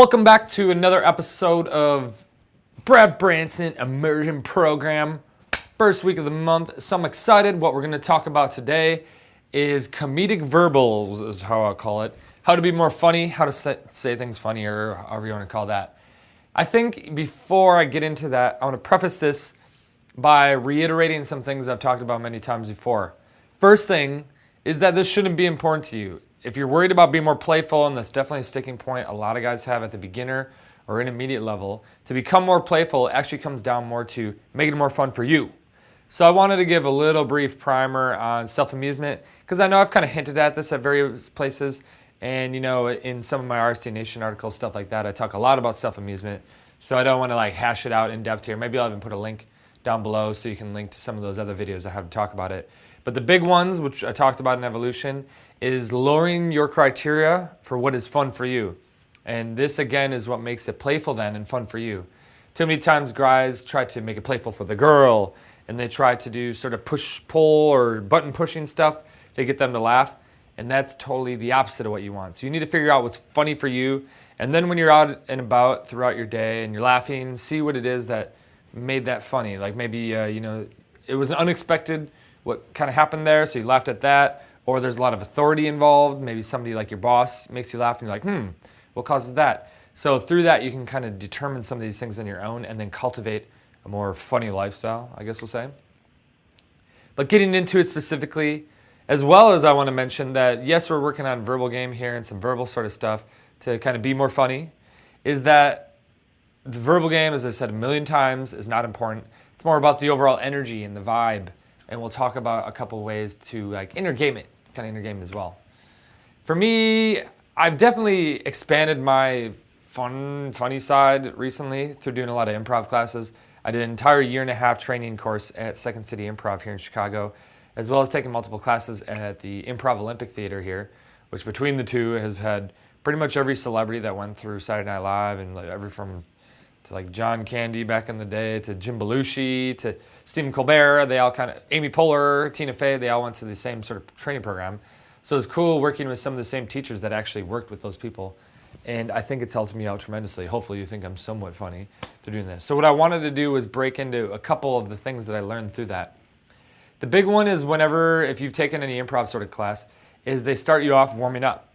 Welcome back to another episode of Brad Branson Immersion Program. First week of the month, so I'm excited. What we're going to talk about today is comedic verbals, is how I'll call it. How to be more funny, how to say things funnier, however you want to call that. I think before I get into that, I want to preface this by reiterating some things I've talked about many times before. First thing is that this shouldn't be important to you. If you're worried about being more playful, and that's definitely a sticking point a lot of guys have at the beginner or intermediate level, to become more playful, it actually comes down more to making it more fun for you. So I wanted to give a little brief primer on self-amusement, because I know I've kind of hinted at this at various places, and you know, in some of my RST Nation articles, stuff like that, I talk a lot about self-amusement, so I don't want to like hash it out in depth here. Maybe I'll even put a link down below so you can link to some of those other videos I have to talk about it. But the big ones, which I talked about in evolution, is lowering your criteria for what is fun for you. And this again is what makes it playful then and fun for you. Too many times guys try to make it playful for the girl, and they try to do sort of push-pull or button-pushing stuff to get them to laugh, and that's totally the opposite of what you want. So you need to figure out what's funny for you, and then when you're out and about throughout your day and you're laughing, see what it is that made that funny. Like maybe, it was unexpected what kind of happened there, so you laughed at that. Or there's a lot of authority involved. Maybe somebody like your boss makes you laugh and you're like, what causes that? So through that, you can kind of determine some of these things on your own and then cultivate a more funny lifestyle, I guess we'll say. But getting into it specifically, as well as I want to mention that, yes, we're working on verbal game here and some verbal sort of stuff to kind of be more funny, is that the verbal game, as I said a million times, is not important. It's more about the overall energy and the vibe. And we'll talk about a couple ways to like intergame it as well. For me, I've definitely expanded my funny side recently through doing a lot of improv classes. I did an entire 1.5-year training course at Second City Improv here in Chicago, as well as taking multiple classes at the Improv Olympic Theater here, which between the two has had pretty much every celebrity that went through Saturday Night Live, and like every from to like John Candy back in the day, to Jim Belushi, to Stephen Colbert. They all kind of, Amy Poehler, Tina Fey, they all went to the same sort of training program. So it's cool working with some of the same teachers that actually worked with those people. And I think it's helped me out tremendously. Hopefully you think I'm somewhat funny through doing this. So what I wanted to do was break into a couple of the things that I learned through that. The big one is whenever, if you've taken any improv sort of class, is they start you off warming up.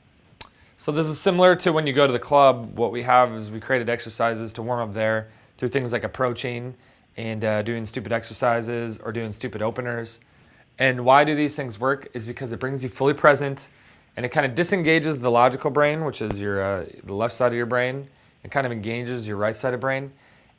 So this is similar to when you go to the club. What we have is we created exercises to warm up there through things like approaching and doing stupid exercises or doing stupid openers. And why do these things work is because it brings you fully present, and it kind of disengages the logical brain, which is your the left side of your brain, and kind of engages your right side of brain.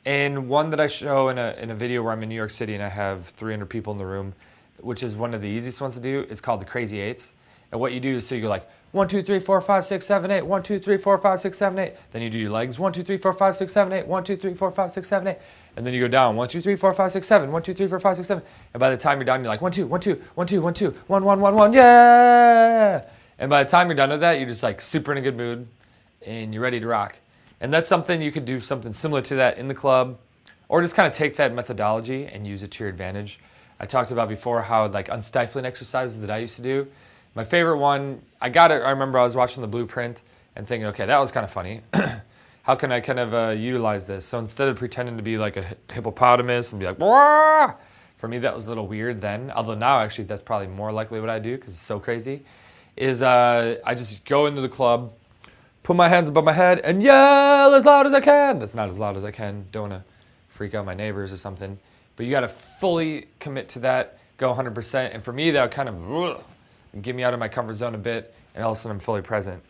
And one that I show in a video where I'm in New York City and I have 300 people in the room, which is one of the easiest ones to do, is called the Crazy Eights. And what you do is, so you go like 1, 2, 3, 4, 5, 6, 7, 8. 1, 2, 3, 4, 5, 6, 7, 8. Then you do your legs. 1, 2, 3, 4, 5, 6, 7, 8. 1, 2, 3, 4, 5, 6, 7, 8. And then you go down. 1, 2, 3, 4, 5, 6, 7. 1, 2, 3, 4, 5, 6, 7. And by the time you're done, you're like 1, 2, 1, 2, 1, 2, 1, 2, 1, 1, 1, 1. Yeah! And by the time you're done with that, you're just like super in a good mood and you're ready to rock. And that's something you could do something similar to that in the club, or just kind of take that methodology and use it to your advantage. I talked about before how like unstifling exercises that I used to do. My favorite one, I remember I was watching the blueprint and thinking, okay, that was kind of funny. How can I kind of utilize this? So instead of pretending to be like a hippopotamus and be like, wah! For me that was a little weird then, although now actually that's probably more likely what I do because it's so crazy, is I just go into the club, put my hands above my head and yell as loud as I can. That's not as loud as I can, don't want to freak out my neighbors or something. But you got to fully commit to that, go 100%. And for me, that would kind of get me out of my comfort zone a bit, and all of a sudden I'm fully present.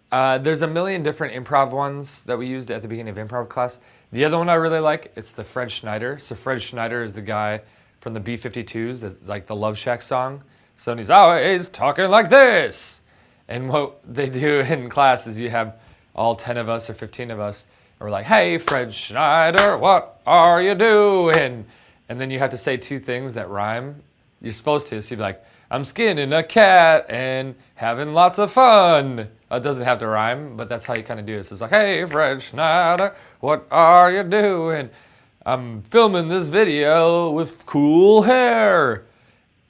There's a million different improv ones that we used at the beginning of improv class. The other one I really like, it's the Fred Schneider. So Fred Schneider is the guy from the B-52s, that's like the Love Shack song. So he's always talking like this. And what they do in class is you have all 10 of us or 15 of us, and we're like, hey, Fred Schneider, what are you doing? And then you have to say two things that rhyme. You're supposed to, so you'd be like, I'm skinning a cat and having lots of fun. It doesn't have to rhyme, but that's how you kind of do it. So it's like, hey, Fred Schneider, what are you doing? I'm filming this video with cool hair.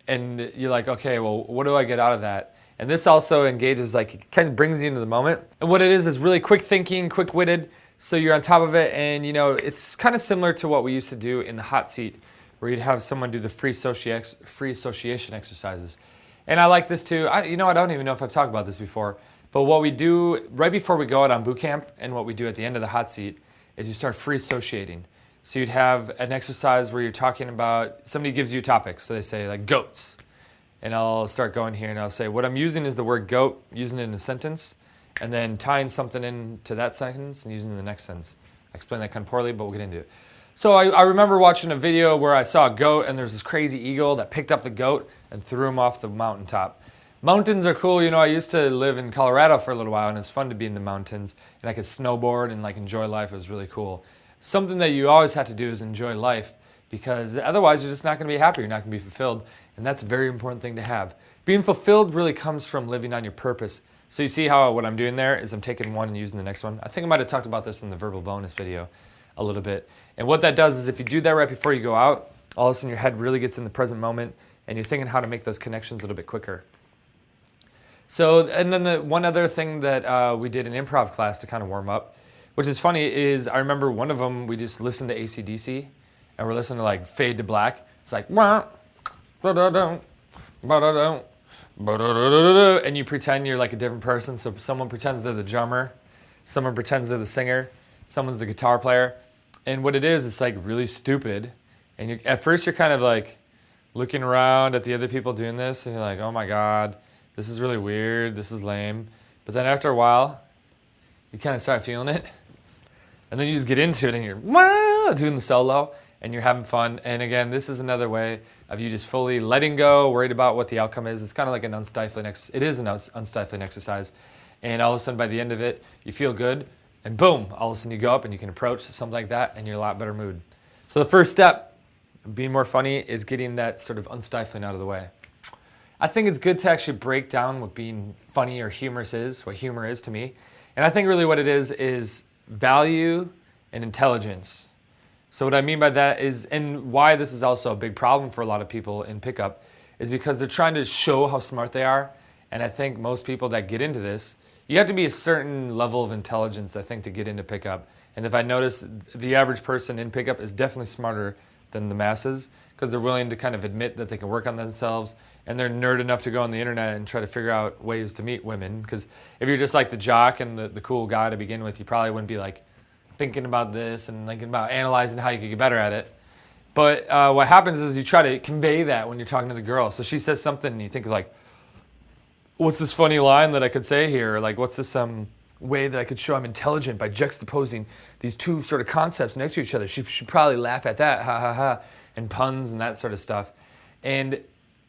And you're like, okay, well, what do I get out of that? And this also engages, like, it kind of brings you into the moment. And what it is really quick thinking, quick-witted, so you're on top of it. And, you know, it's kind of similar to what we used to do in the hot seat, where you'd have someone do the free association exercises. And I like this too. I don't even know if I've talked about this before, but what we do right before we go out on boot camp and what we do at the end of the hot seat is you start free associating. So you'd have an exercise where you're talking about, somebody gives you a topic. So they say like goats. And I'll start going here and I'll say, what I'm using is the word goat, using it in a sentence, and then tying something into that sentence and using it in the next sentence. I explained that kind of poorly, but we'll get into it. So I remember watching a video where I saw a goat and there's this crazy eagle that picked up the goat and threw him off the mountaintop. Mountains are cool. You know, I used to live in Colorado for a little while and it's fun to be in the mountains and I could snowboard and like enjoy life. It was really cool. Something that you always have to do is enjoy life, because otherwise you're just not going to be happy. You're not going to be fulfilled. And that's a very important thing to have. Being fulfilled really comes from living on your purpose. So you see how what I'm doing there is I'm taking one and using the next one. I think I might have talked about this in the verbal bonus video a little bit. And what that does is if you do that right before you go out, all of a sudden your head really gets in the present moment and you're thinking how to make those connections a little bit quicker. So, and then the one other thing that we did in improv class to kind of warm up, which is funny, is I remember one of them, we just listened to AC/DC and we're listening to like Fade to Black. It's like, wah, ba-da-dum, ba-da-dum, ba-da-da-da-da, and you pretend you're like a different person. So someone pretends they're the drummer, someone pretends they're the singer, someone's the guitar player. And what it is, it's like really stupid. And at first you're kind of like looking around at the other people doing this and you're like, oh my God, this is really weird, this is lame. But then after a while, you kind of start feeling it. And then you just get into it and you're doing the solo and you're having fun. And again, this is another way of you just fully letting go, worried about what the outcome is. It's kind of like an unstifling exercise. It is an unstifling exercise. And all of a sudden by the end of it, you feel good. And boom, all of a sudden you go up and you can approach something like that and you're in a lot better mood. So the first step, being more funny, is getting that sort of unstifling out of the way. I think it's good to actually break down what being funny or humorous is, what humor is to me. And I think really what it is value and intelligence. So what I mean by that is, and why this is also a big problem for a lot of people in pickup, is because they're trying to show how smart they are. And I think most people that get into this, you have to be a certain level of intelligence, I think, to get into pickup. And if I notice, the average person in pickup is definitely smarter than the masses, because they're willing to kind of admit that they can work on themselves, and they're nerd enough to go on the internet and try to figure out ways to meet women. Because if you're just like the jock and the cool guy to begin with, you probably wouldn't be like thinking about this and thinking about analyzing how you could get better at it. But what happens is you try to convey that when you're talking to the girl. So she says something and you think like, what's this funny line that I could say here? Like, what's this way that I could show I'm intelligent by juxtaposing these two sort of concepts next to each other? She should probably laugh at that, ha ha ha, and puns and that sort of stuff. And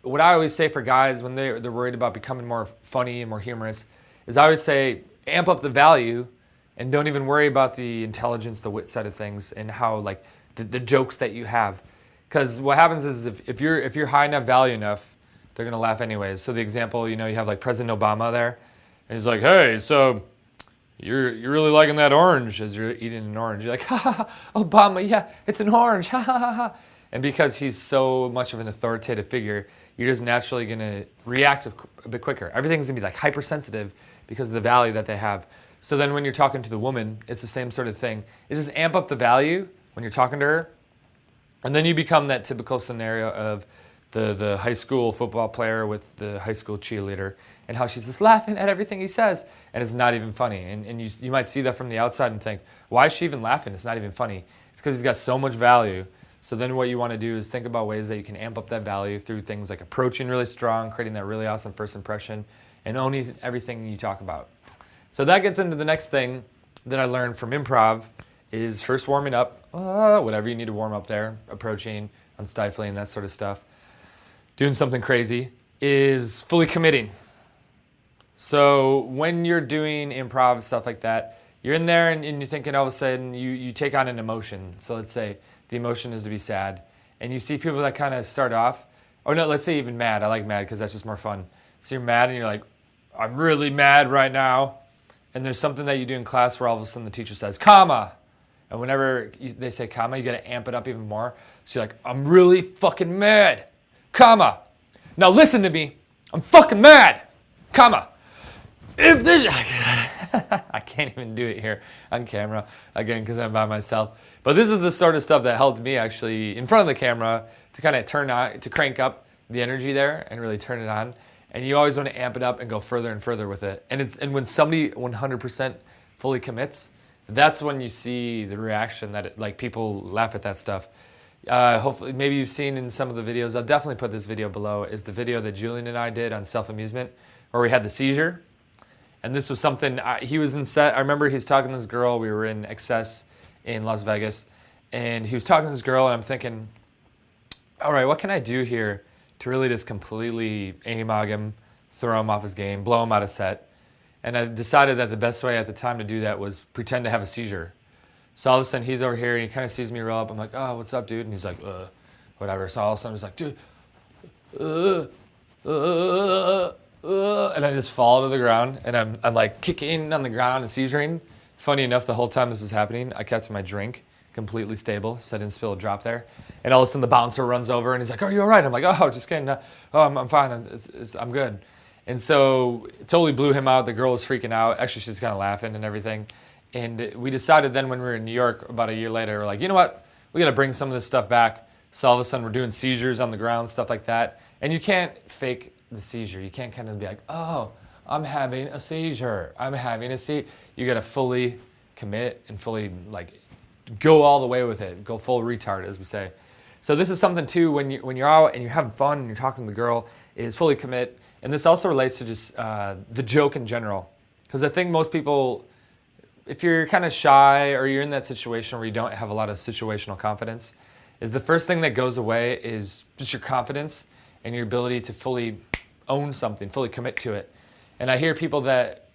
what I always say for guys when they're worried about becoming more funny and more humorous is I always say, amp up the value and don't even worry about the intelligence, the wit side of things, and how like the jokes that you have. Because what happens is if you're high enough value enough, they're gonna laugh anyways. So the example, you have like President Obama there, and he's like, hey, so you're really liking that orange as you're eating an orange. You're like, ha ha ha, Obama, yeah, it's an orange, ha ha ha ha. And because he's so much of an authoritative figure, you're just naturally gonna react a bit quicker. Everything's gonna be like hypersensitive because of the value that they have. So then when you're talking to the woman, it's the same sort of thing. It's just amp up the value when you're talking to her, and then you become that typical scenario of the high school football player with the high school cheerleader and how she's just laughing at everything he says and it's not even funny. And you might see that from the outside and think, why is she even laughing? It's not even funny. It's because he's got so much value. So then what you want to do is think about ways that you can amp up that value through things like approaching really strong, creating that really awesome first impression, and owning everything you talk about. So that gets into the next thing that I learned from improv is first warming up, whatever you need to warm up there, approaching, unstifling, that sort of stuff. Doing something crazy is fully committing. So when you're doing improv, stuff like that, you're in there and you're thinking all of a sudden you take on an emotion. So let's say the emotion is to be sad. And you see people that kind of start off, or no, let's say even mad. I like mad because that's just more fun. So you're mad and you're like, I'm really mad right now. And there's something that you do in class where all of a sudden the teacher says, comma. And whenever they say comma, you got to amp it up even more. So you're like, I'm really fucking mad. Comma. Now listen to me. I'm fucking mad. comma. If this, I can't even do it here on camera again because I'm by myself. But this is the sort of stuff that helped me actually in front of the camera to kind of turn on, to crank up the energy there and really turn it on. And you always want to amp it up and go further and further with it. And when somebody 100% fully commits, that's when you see the reaction that like people laugh at that stuff. Hopefully, maybe you've seen in some of the videos. I'll definitely put this video below. Is the video that Julian and I did on self-amusement, where we had the seizure. And this was something, he was in set. I remember he was talking to this girl. We were in Excess in Las Vegas. And he was talking to this girl, and I'm thinking, all right, what can I do here to really just completely AMOG him, throw him off his game, blow him out of set? And I decided that the best way at the time to do that was pretend to have a seizure. So all of a sudden, he's over here, and he kind of sees me roll up. I'm like, oh, what's up, dude? And he's like, whatever. So all of a sudden, he's like, dude, and I just fall to the ground, and I'm like kicking on the ground and seizuring. Funny enough, the whole time this is happening, I kept my drink completely stable, so I didn't spill a drop there. And all of a sudden, the bouncer runs over, and he's like, "Are you all right?" I'm like, "Oh, just kidding. I'm fine. I'm good." And so it totally blew him out. The girl was freaking out. Actually, she's kind of laughing and everything. And we decided then when we were in New York about a year later, we're like, you know what? We got to bring some of this stuff back. So all of a sudden, we're doing seizures on the ground, stuff like that. And you can't fake the seizure. You can't kind of be like, oh, I'm having a seizure. I'm having a seizure. You got to fully commit and fully like go all the way with it. Go full retard, as we say. So this is something too when you're out and you're having fun and you're talking to the girl, is fully commit. And this also relates to just the joke in general. Because I think most people, if you're kind of shy or you're in that situation where you don't have a lot of situational confidence, is the first thing that goes away is just your confidence and your ability to fully own something, fully commit to it. And I hear people that,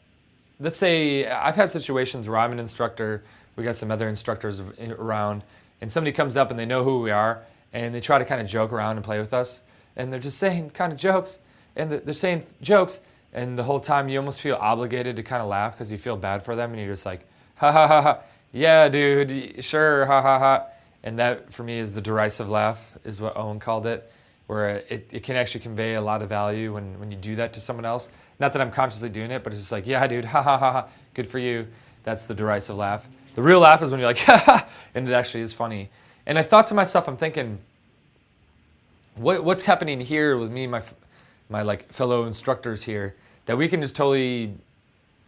let's say, I've had situations where I'm an instructor, we got some other instructors around, and somebody comes up and they know who we are, and they try to kind of joke around and play with us, and they're just saying kind of jokes, and they're saying jokes, and the whole time you almost feel obligated to kind of laugh because you feel bad for them, and you're just like, ha ha ha ha, yeah, dude, sure, ha ha ha. And that, for me, is the derisive laugh, is what Owen called it, where it can actually convey a lot of value when you do that to someone else. Not that I'm consciously doing it, but it's just like, yeah, dude, ha ha ha ha, good for you. That's the derisive laugh. The real laugh is when you're like, ha ha, and it actually is funny. And I thought to myself, I'm thinking, what's happening here with me and my like fellow instructors here, that we can just totally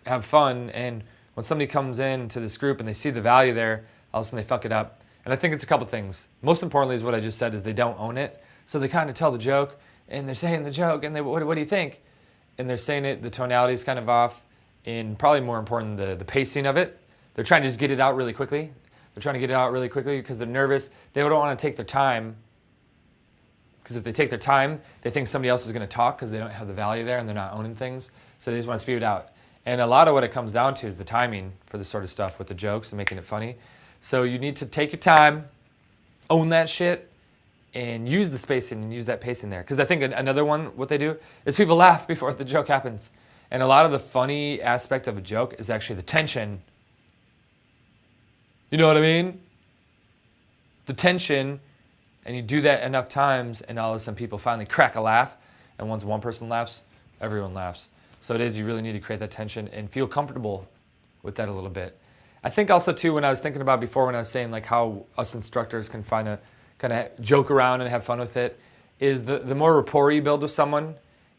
have fun, and when somebody comes into this group and they see the value there, all of a sudden they fuck it up. And I think it's a couple things. Most importantly is what I just said, is they don't own it. So they kind of tell the joke, and they're saying the joke, and what do you think? And they're saying it, the tonality is kind of off, and probably more important, the pacing of it. They're trying to just get it out really quickly. They're trying to get it out really quickly because they're nervous. They don't want to take their time, because if they take their time, they think somebody else is going to talk because they don't have the value there and they're not owning things. So they just want to spew it out. And a lot of what it comes down to is the timing for this sort of stuff with the jokes and making it funny. So you need to take your time, own that shit, and use the spacing and use that pacing there. Because I think another one, what they do, is people laugh before the joke happens. And a lot of the funny aspect of a joke is actually the tension. You know what I mean? The tension, and you do that enough times, and all of a sudden people finally crack a laugh. And once one person laughs, everyone laughs. So it is, you really need to create that tension and feel comfortable with that a little bit. I think also too, when I was thinking about before, when I was saying like how us instructors can find a kind of joke around and have fun with it, is the more rapport you build with someone,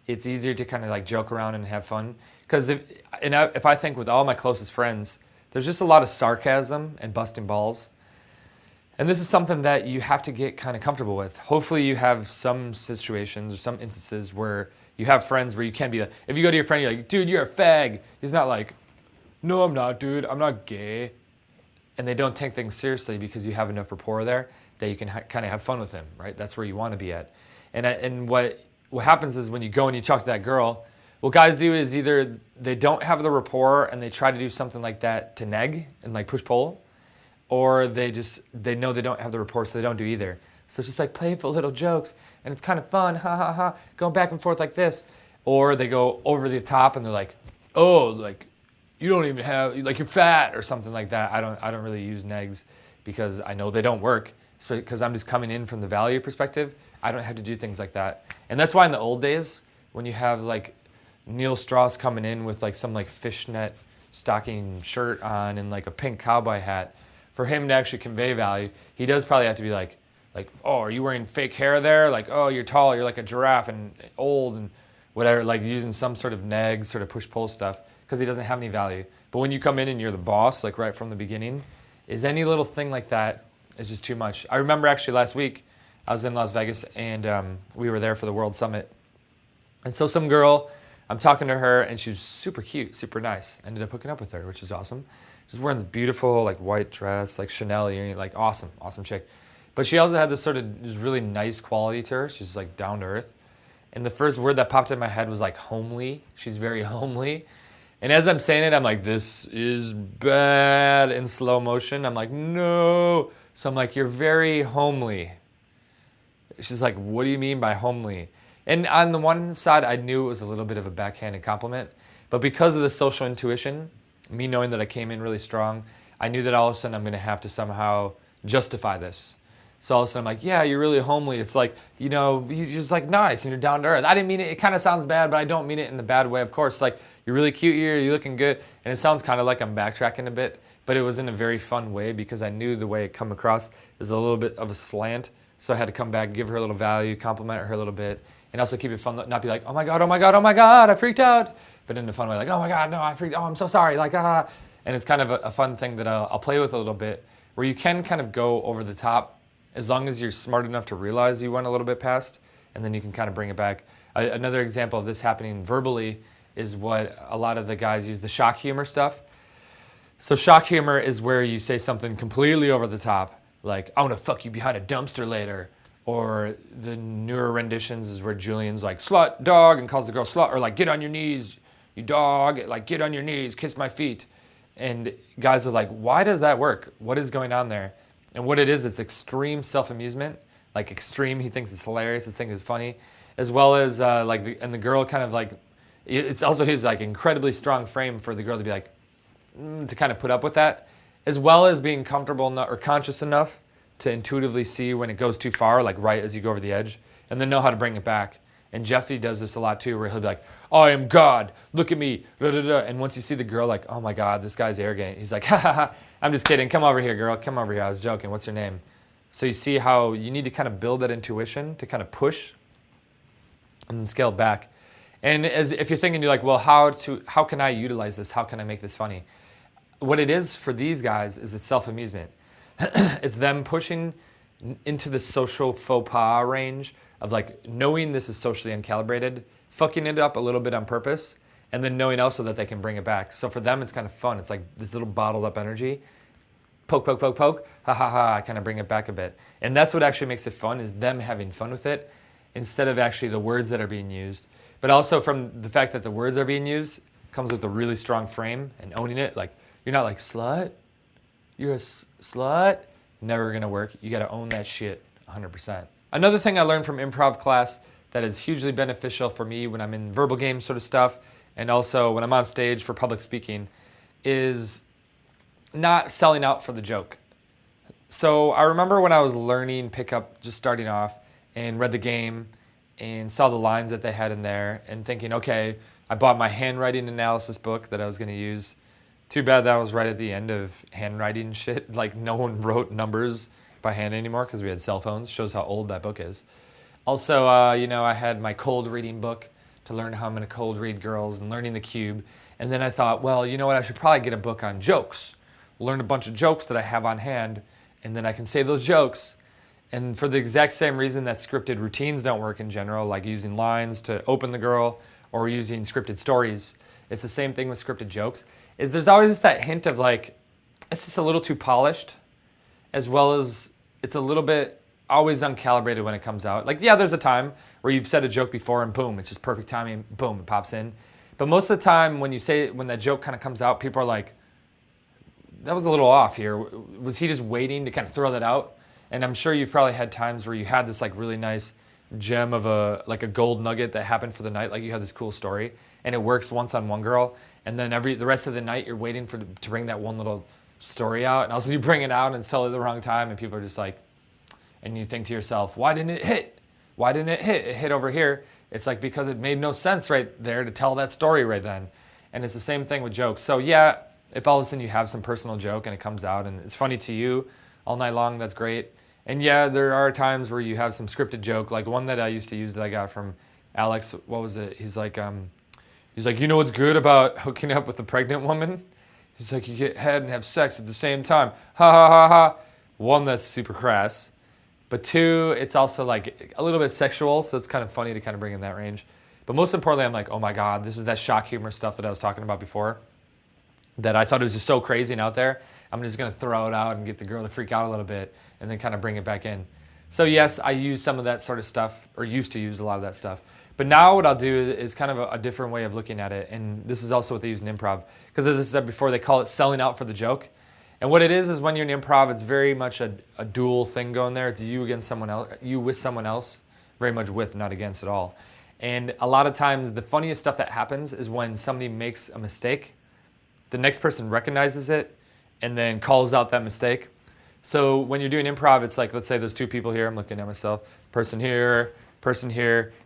it's easier to kind of like joke around and have fun. Because if I think with all my closest friends, there's just a lot of sarcasm and busting balls. And this is something that you have to get kind of comfortable with. Hopefully you have some situations or some instances where you have friends where you can be like, if you go to your friend, you're like, dude, you're a fag. He's not like, no, I'm not, dude. I'm not gay. And they don't take things seriously because you have enough rapport there that you can kind of have fun with them, right? That's where you want to be at. And what happens is when you go and you talk to that girl, what guys do is either they don't have the rapport and they try to do something like that to neg and like push-pull, or they know they don't have the rapport, so they don't do either. So it's just like playful little jokes, and it's kind of fun, ha ha ha, going back and forth like this. Or they go over the top and they're like, oh, like, you don't even have, like, you're fat or something like that. I don't really use negs because I know they don't work, because I'm just coming in from the value perspective. I don't have to do things like that. And that's why in the old days, when you have like Neil Strauss coming in with like some like fishnet stocking shirt on and like a pink cowboy hat, for him to actually convey value, he does probably have to be like, oh, are you wearing fake hair there? Like, oh, you're tall, you're like a giraffe and old and whatever, like using some sort of neg, sort of push-pull stuff, because he doesn't have any value. But when you come in and you're the boss, like right from the beginning, is any little thing like that is just too much. I remember actually last week, I was in Las Vegas and we were there for the World Summit. And so some girl, I'm talking to her and she was super cute, super nice. Ended up hooking up with her, which is awesome. She's wearing this beautiful like white dress, like Chanel earring, like awesome chick. But she also had this sort of just really nice quality to her. She's like down to earth. And the first word that popped in my head was like homely. She's very homely. And as I'm saying it, I'm like, this is bad, in slow motion. I'm like, no. So I'm like, you're very homely. She's like, what do you mean by homely? And on the one side, I knew it was a little bit of a backhanded compliment. But because of the social intuition, me knowing that I came in really strong, I knew that all of a sudden I'm going to have to somehow justify this. So all of a sudden I'm like, yeah, you're really homely. It's like, you know, you're just like nice and you're down to earth. I didn't mean it. It kind of sounds bad, but I don't mean it in the bad way. Of course, like you're really cute here. You're looking good. And it sounds kind of like I'm backtracking a bit, but it was in a very fun way because I knew the way it come across is a little bit of a slant. So I had to come back, give her a little value, compliment her a little bit, and also keep it fun, not be like, oh my God, oh my God, oh my God, I freaked out. But in a fun way, like, oh my God, no, I freaked out. Oh, I'm so sorry. Like, ah. And it's kind of a fun thing that I'll play with a little bit where you can kind of go over the top as long as you're smart enough to realize you went a little bit past, and then you can kind of bring it back. Another example of this happening verbally is what a lot of the guys use, the shock humor stuff. So shock humor is where you say something completely over the top, like, I want to fuck you behind a dumpster later. Or the newer renditions is where Julian's like, slut, dog, and calls the girl slut, or like, get on your knees, you dog, like, get on your knees, kiss my feet. And guys are like, why does that work? What is going on there? And what it is, it's extreme self-amusement, like extreme, he thinks it's hilarious, he thinks it's funny, as well as and the girl kind of like, it's also his like incredibly strong frame for the girl to be like, to kind of put up with that, as well as being comfortable or conscious enough to intuitively see when it goes too far, like right as you go over the edge, and then know how to bring it back. And Jeffy does this a lot too, where he'll be like, I am God, look at me, da, da, da. And once you see the girl like, oh my God, this guy's arrogant, he's like, ha ha ha, I'm just kidding, come over here, girl, come over here, I was joking, what's your name? So you see how you need to kind of build that intuition to kind of push and then scale back. And as if you're thinking, you're like, well, how can I utilize this? How can I make this funny? What it is for these guys is it's self-amusement. It's them pushing into the social faux pas range of like knowing this is socially uncalibrated, fucking it up a little bit on purpose, and then knowing also that they can bring it back. So for them, it's kind of fun. It's like this little bottled up energy. Poke, poke, poke, poke, ha ha ha, I kind of bring it back a bit. And that's what actually makes it fun, is them having fun with it instead of actually the words that are being used. But also from the fact that the words are being used comes with a really strong frame and owning it. Like, you're not like, slut, you're a slut. Never gonna work. You gotta own that shit 100%. Another thing I learned from improv class that is hugely beneficial for me when I'm in verbal games sort of stuff, and also when I'm on stage for public speaking, is not selling out for the joke. So I remember when I was learning pickup, just starting off, and read the game and saw the lines that they had in there and thinking, okay, I bought my handwriting analysis book that I was gonna use. Too bad that was right at the end of handwriting shit. Like no one wrote numbers by hand anymore because we had cell phones. Shows how old that book is. Also, I had my cold reading book to learn how I'm going to cold read girls and learning the cube. And then I thought, well, you know what? I should probably get a book on jokes. Learn a bunch of jokes that I have on hand, and then I can say those jokes. And for the exact same reason that scripted routines don't work in general, like using lines to open the girl or using scripted stories, it's the same thing with scripted jokes, is there's always just that hint of like, it's just a little too polished, as well as it's a little bit always uncalibrated when it comes out. Like, yeah, there's a time where you've said a joke before and boom, it's just perfect timing, boom, it pops in. But most of the time when that joke kind of comes out, people are like, that was a little off here. Was he just waiting to kind of throw that out? And I'm sure you've probably had times where you had this like really nice gem of a gold nugget that happened for the night. Like you have this cool story and it works once on one girl. And then the rest of the night you're waiting to bring that one little story out. And also you bring it out and it's totally the wrong time. And people are just like, and you think to yourself, why didn't it hit? Why didn't it hit? It hit over here It's like because it made no sense right there to tell that story right then. And it's the same thing with jokes. So yeah, if all of a sudden you have some personal joke and it comes out and it's funny to you all night long, that's great. And yeah, there are times where you have some scripted joke, like one that I used to use that I got from Alex. What was it? He's like, you know what's good about hooking up with a pregnant woman? He's like, you get head and have sex at the same time. Ha ha ha ha. One, that's super crass. But two, it's also like a little bit sexual, so it's kind of funny to kind of bring in that range. But most importantly, I'm like, oh my God, this is that shock humor stuff that I was talking about before, that I thought it was just so crazy and out there. I'm just gonna throw it out and get the girl to freak out a little bit and then kind of bring it back in. So yes, I use some of that sort of stuff, or used to use a lot of that stuff. But now what I'll do is kind of a different way of looking at it. And this is also what they use in improv. Because as I said before, they call it selling out for the joke. And what it is when you're in improv, it's very much a dual thing going there. It's you against someone else, you with someone else, very much with, not against at all. And a lot of times the funniest stuff that happens is when somebody makes a mistake, the next person recognizes it and then calls out that mistake. So when you're doing improv, it's like, let's say there's two people here, I'm looking at myself, person here,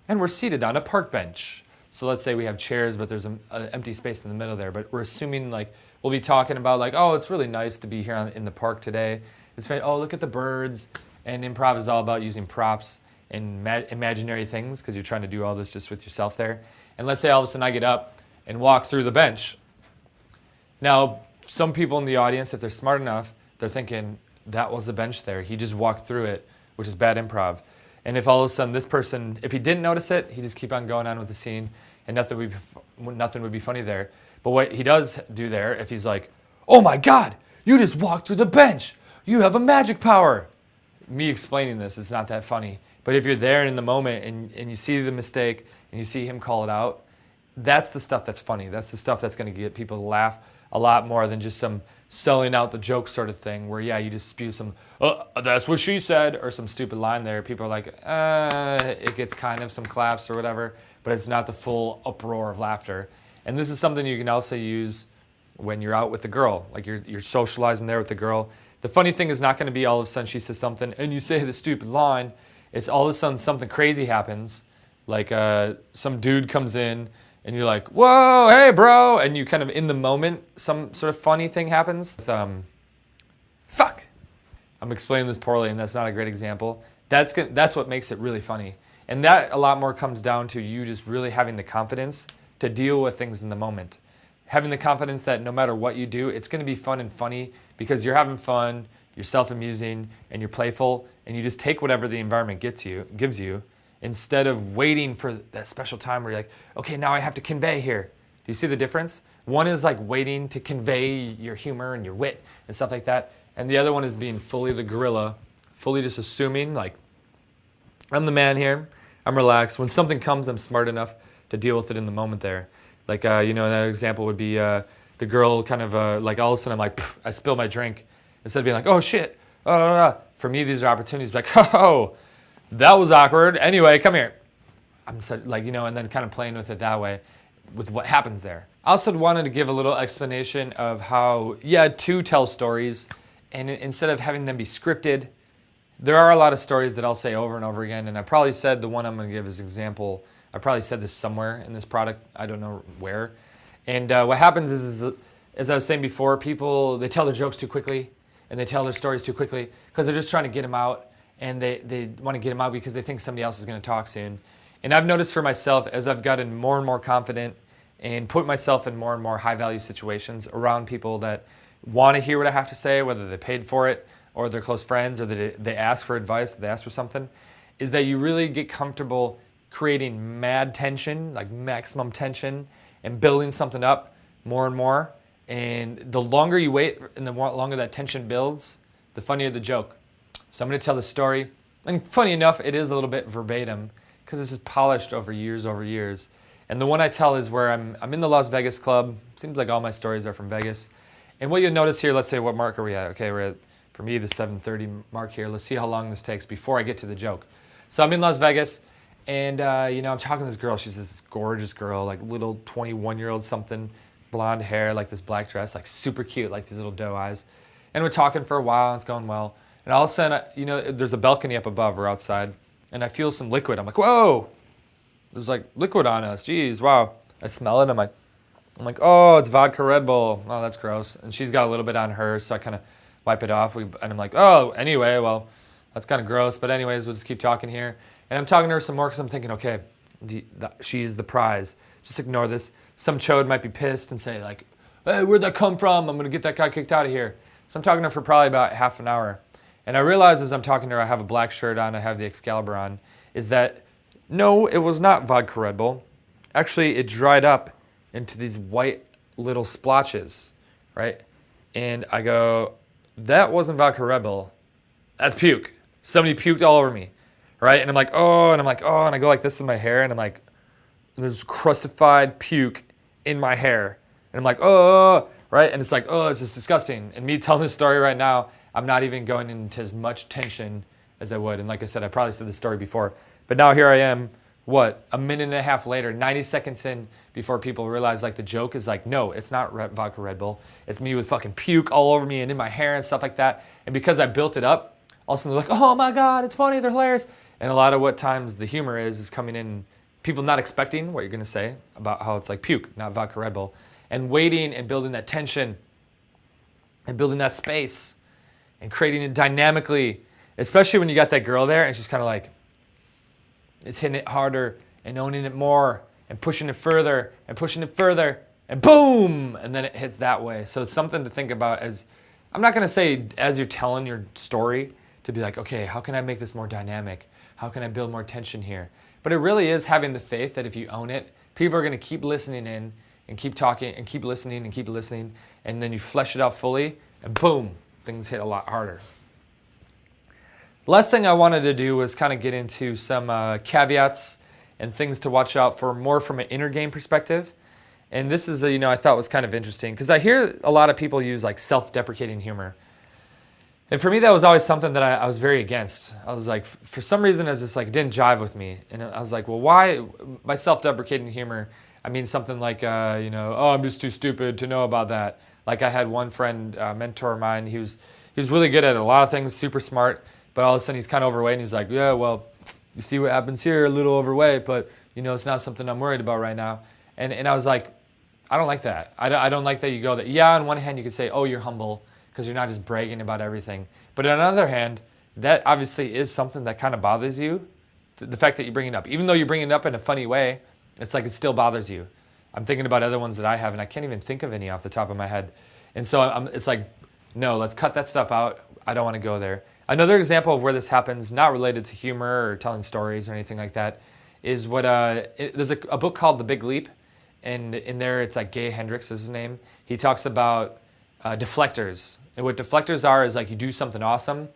and we're seated on a park bench. So let's say we have chairs, but there's an empty space in the middle there. But we're assuming like we'll be talking about like, oh, it's really nice to be here in the park today. It's very, oh, look at the birds. And improv is all about using props and imaginary things because you're trying to do all this just with yourself there. And let's say all of a sudden I get up and walk through the bench. Now, some people in the audience, if they're smart enough, they're thinking that was the bench there. He just walked through it, which is bad improv. And if all of a sudden this person, if he didn't notice it, he just keep on going on with the scene and nothing would be funny there. But what he does do there, if he's like, oh my God, you just walked through the bench. You have a magic power. Me explaining this is not that funny. But if you're there in the moment and you see the mistake and you see him call it out, that's the stuff that's funny. That's the stuff that's going to get people to laugh a lot more than just some selling out the joke sort of thing where, yeah, you just spew some, oh, that's what she said, or some stupid line there. People are like, it gets kind of some claps or whatever, but it's not the full uproar of laughter. And this is something you can also use when you're out with the girl, like you're socializing there with the girl. The funny thing is not going to be all of a sudden she says something and you say the stupid line. It's all of a sudden something crazy happens, like some dude comes in and you're like, whoa, hey, bro. And you kind of, in the moment, some sort of funny thing happens. Fuck. I'm explaining this poorly, and that's not a great example. That's what makes it really funny. And that a lot more comes down to you just really having the confidence to deal with things in the moment. Having the confidence that no matter what you do, it's going to be fun and funny because you're having fun, you're self-amusing, and you're playful, and you just take whatever the environment gives you, instead of waiting for that special time where you're like, okay, now I have to convey here. Do you see the difference? One is like waiting to convey your humor and your wit and stuff like that. And the other one is being fully the gorilla, fully just assuming like, I'm the man here, I'm relaxed. When something comes, I'm smart enough to deal with it in the moment there. Like, another example would be the girl kind of like all of a sudden I'm like, I spill my drink. Instead of being like, oh shit, for me, these are opportunities like, oh, that was awkward. Anyway, come here. I'm such, like, and then kind of playing with it that way, with what happens there. I also wanted to give a little explanation of how, to tell stories, and instead of having them be scripted, there are a lot of stories that I'll say over and over again, and I probably said the one I'm going to give as an example, I probably said this somewhere in this product, I don't know where. And what happens is, as I was saying before, people, they tell their jokes too quickly, and they tell their stories too quickly, because they're just trying to get them out. And they want to get them out because they think somebody else is going to talk soon. And I've noticed for myself, as I've gotten more and more confident and put myself in more and more high-value situations around people that want to hear what I have to say, whether they paid for it or they're close friends or they ask for advice, or they ask for something, is that you really get comfortable creating mad tension, like maximum tension, and building something up more and more. And the longer you wait and the longer that tension builds, the funnier the joke. So I'm going to tell the story, and funny enough, it is a little bit verbatim because this is polished over years. And the one I tell is where I'm in the Las Vegas club. Seems like all my stories are from Vegas. And what you'll notice here, let's say, what mark are we at? Okay, we're at, for me, the 7:30 mark here. Let's see how long this takes before I get to the joke. So I'm in Las Vegas, and I'm talking to this girl. She's this gorgeous girl, like little 21-year-old something, blonde hair, like this black dress, like super cute, like these little doe eyes. And we're talking for a while, and it's going well. And all of a sudden, there's a balcony up above or outside, and I feel some liquid. I'm like, whoa! there's like liquid on us. Jeez, wow. I smell it. I'm like, oh, it's vodka Red Bull. Oh, that's gross. And she's got a little bit on her, so I kind of wipe it off. And I'm like, oh, anyway, well, that's kind of gross. But anyways, we'll just keep talking here. And I'm talking to her some more because I'm thinking, okay, she's the prize. Just ignore this. Some chode might be pissed and say like, hey, where'd that come from? I'm going to get that guy kicked out of here. So I'm talking to her for probably about half an hour. And I realize as I'm talking to her, I have a black shirt on, I have the Excalibur on, is that no, it was not vodka Red Bull. Actually, it dried up into these white little splotches, right? And I go, that wasn't vodka Red Bull. That's puke. Somebody puked all over me, right? And I'm like, oh, and I go like this in my hair, and I'm like, there's crustified puke in my hair. And I'm like, oh, right? And it's like, oh, it's just disgusting. And me telling this story right now, I'm not even going into as much tension as I would. And like I said, I probably said this story before. But now here I am, what, a minute and a half later, 90 seconds in, before people realize like the joke is like, no, it's not vodka Red Bull. It's me with fucking puke all over me and in my hair and stuff like that. And because I built it up, all of a sudden they're like, oh my God, it's funny, they're hilarious. And a lot of what times the humor is coming in, people not expecting what you're gonna say about how it's like puke, not vodka Red Bull. And waiting and building that tension and building that space and creating it dynamically, especially when you got that girl there and she's kind of like, it's hitting it harder and owning it more and pushing it further and boom, and then it hits that way. So it's something to think about as, I'm not gonna say as you're telling your story to be like, okay, how can I make this more dynamic? How can I build more tension here? But it really is having the faith that if you own it, people are gonna keep listening in and keep talking and keep listening and keep listening, and then you flesh it out fully and boom, things hit a lot harder. The last thing I wanted to do was kind of get into some caveats and things to watch out for more from an inner game perspective. And this is, I thought was kind of interesting because I hear a lot of people use like self-deprecating humor. And for me, that was always something that I was very against. I was like, for some reason, I was just like, it didn't jive with me. And I was like, well, why? By self-deprecating humor, I mean something like, oh, I'm just too stupid to know about that. Like I had one friend, mentor of mine, he was really good at a lot of things, super smart. But all of a sudden he's kind of overweight and he's like, yeah, well, you see what happens here, a little overweight, but it's not something I'm worried about right now. And I was like, I don't like that. I don't like that you go that. Yeah, on one hand you could say, oh, you're humble because you're not just bragging about everything. But on the other hand, that obviously is something that kind of bothers you. The fact that you bring it up. Even though you bring it up in a funny way, it's like it still bothers you. I'm thinking about other ones that I have and I can't even think of any off the top of my head. And so it's like, no, let's cut that stuff out. I don't want to go there. Another example of where this happens, not related to humor or telling stories or anything like that, is what there's a book called The Big Leap, and in there it's like Gay Hendricks is his name. He talks about deflectors, and what deflectors are is like you do something awesome,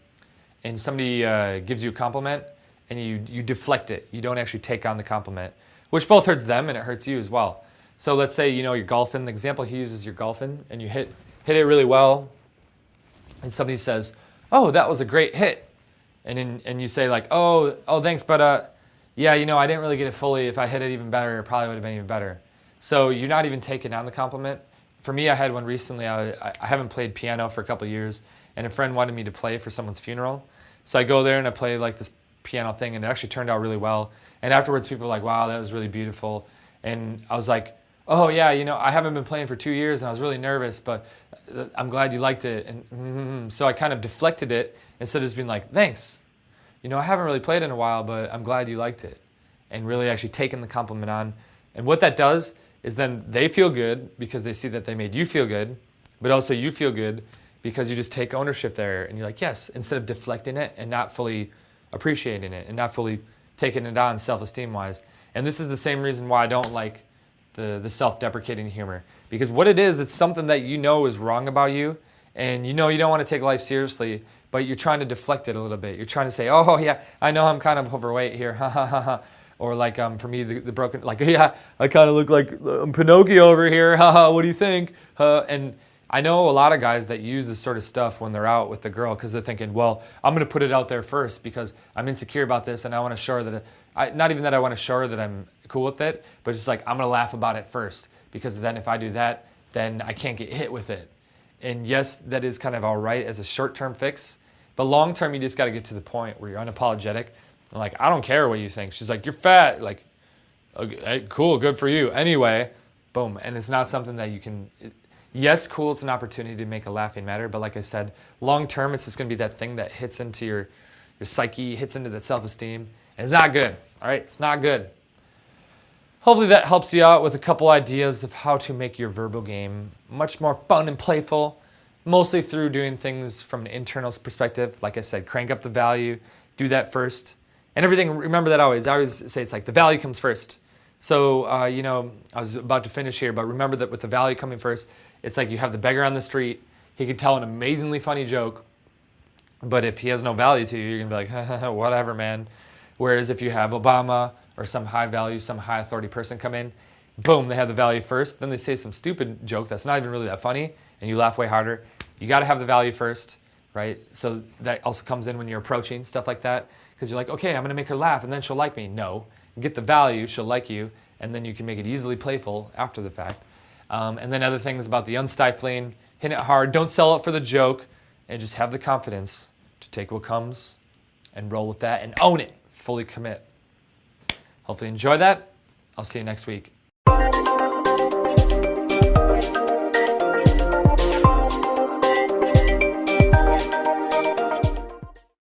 and somebody gives you a compliment, and you deflect it. You don't actually take on the compliment, which both hurts them and it hurts you as well. So let's say you're golfing. The example he uses, you're golfing, and you hit it really well, and somebody says, oh, that was a great hit. And you say like, oh, thanks, but yeah, I didn't really get it fully. If I hit it even better, it probably would have been even better. So you're not even taking on the compliment. For me, I had one recently. I haven't played piano for a couple of years, and a friend wanted me to play for someone's funeral. So I go there and I play like this piano thing, and it actually turned out really well. And afterwards, people were like, wow, that was really beautiful. And I was like, oh yeah, I haven't been playing for 2 years, and I was really nervous, but I'm glad you liked it. And so I kind of deflected it instead of just being like, thanks. I haven't really played in a while, but I'm glad you liked it. And really actually taking the compliment on. And what that does is then they feel good because they see that they made you feel good, but also you feel good because you just take ownership there and you're like, yes, instead of deflecting it and not fully appreciating it and not fully taking it on self-esteem wise. And this is the same reason why I don't like the self-deprecating humor. Because what it is, it's something that is wrong about you, and you don't want to take life seriously, but you're trying to deflect it a little bit. You're trying to say, oh yeah, I know I'm kind of overweight here, ha ha ha ha. Or like for me, the broken, like, yeah, I kind of look like Pinocchio over here, haha, what do you think? And I know a lot of guys that use this sort of stuff when they're out with the girl because they're thinking, well, I'm going to put it out there first because I'm insecure about this and I want to show her that, not even that I want to show her that I'm cool with it, but just like I'm going to laugh about it first because then if I do that, then I can't get hit with it. And yes, that is kind of all right as a short-term fix, but long-term, you just got to get to the point where you're unapologetic. And like, I don't care what you think. She's like, you're fat. Like, Okay, hey, cool, good for you. Anyway, boom. And it's not something that you can. Yes, cool. It's an opportunity to make a laughing matter, but like I said, long term, it's just going to be that thing that hits into your psyche, hits into that self-esteem, and it's not good. All right, it's not good. Hopefully that helps you out with a couple ideas of how to make your verbal game much more fun and playful, mostly through doing things from an internal perspective. Like I said, crank up the value, do that first. And everything, remember that always. I always say it's like the value comes first. So, I was about to finish here, but remember that with the value coming first, it's like you have the beggar on the street. He could tell an amazingly funny joke, but if he has no value to you, you're going to be like, whatever, man. Whereas if you have Obama or some high value, some high authority person come in, boom, they have the value first. Then they say some stupid joke that's not even really that funny, and you laugh way harder. You got to have the value first, right? So that also comes in when you're approaching, stuff like that. Because you're like, okay, I'm going to make her laugh, and then she'll like me. No. Get the value, she'll like you, and then you can make it easily playful after the fact. And then other things about the unstifling, hit it hard, don't sell it for the joke, and just have the confidence to take what comes and roll with that and own it, fully commit. Hopefully you enjoy that. I'll see you next week.